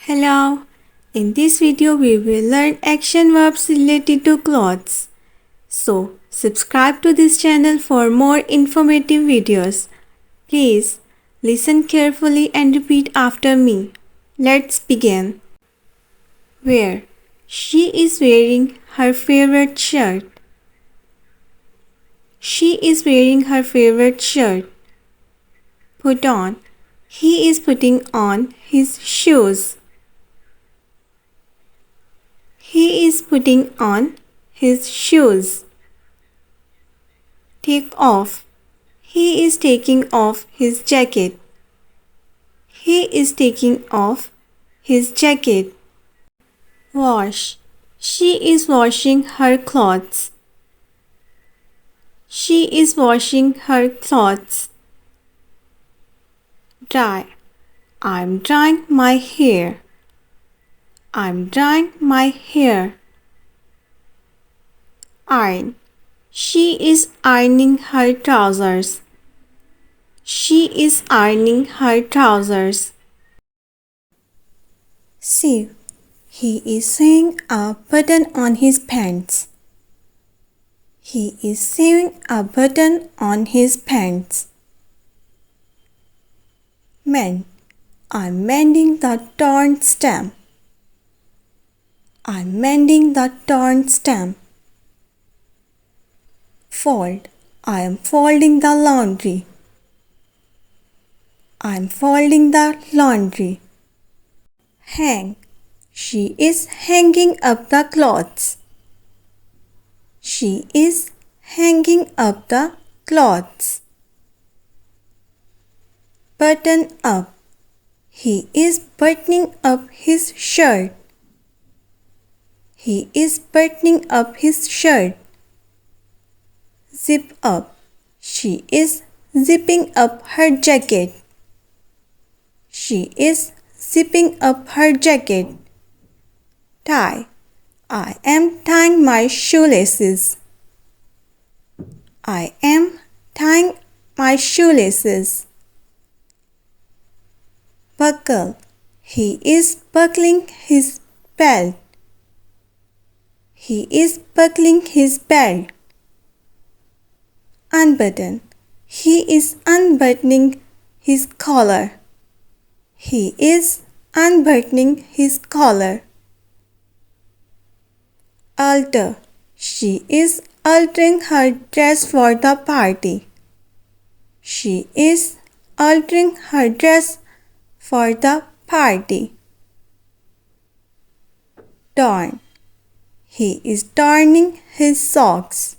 Hello! In this video we will learn action verbs related to clothes. So, subscribe to this channel for more informative videos. Please listen carefully and repeat after me. Let's begin. Wear. She is wearing her favorite shirt. She is wearing her favorite shirt. Put on. He is putting on his shoes. He is putting on his shoes. Take off. He is taking off his jacket. He is taking off his jacket. Wash. She is washing her clothes. She is washing her clothes. Dry. I'm drying my hair. I'm drying my hair. Iron. She is ironing her trousers. She is ironing her trousers. Sew. He is sewing a button on his pants. He is sewing a button on his pants. Mend. I'm mending the torn stem. I'm mending the torn stem. Fold. I am folding the laundry. I am folding the laundry. Hang. She is hanging up the clothes. She is hanging up the clothes. Button up. He is buttoning up his shirt. He is buttoning up his shirt. Zip up. She is zipping up her jacket. She is zipping up her jacket. Tie. I am tying my shoelaces. I am tying my shoelaces. Buckle. He is buckling his belt. He is buckling his belt. Unbutton. He is unbuttoning his collar. He is unbuttoning his collar. Alter. She is altering her dress for the party. She is altering her dress for the party. Darn. He is darning his socks.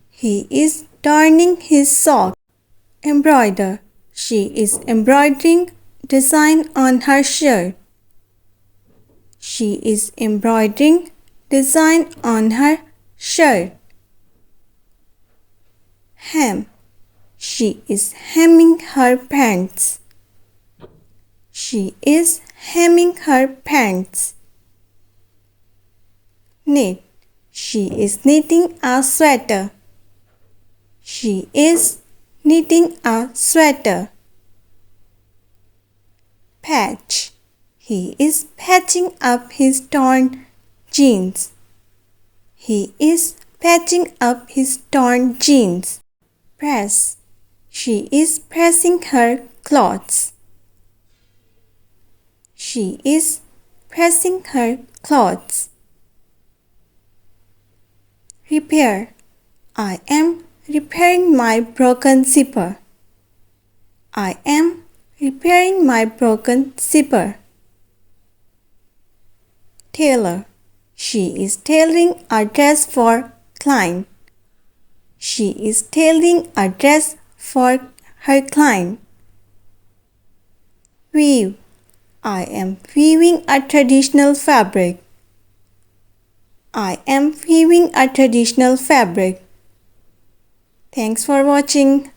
He is darning his socks. Embroider. She is embroidering design on her shirt. She is embroidering design on her shirt. Hem. She is hemming her pants. She is hemming her pants. Knit. She is knitting a sweater. She is knitting a sweater. Patch. He is patching up his torn jeans. He is patching up his torn jeans. Press. She is pressing her clothes. She is pressing her clothes. Repair. I am repairing my broken zipper. I am repairing my broken zipper. Tailor. She is tailoring a dress for client. She is tailoring a dress for her client. Weave. I am weaving a traditional fabric. I am weaving a traditional fabric. Thanks for watching.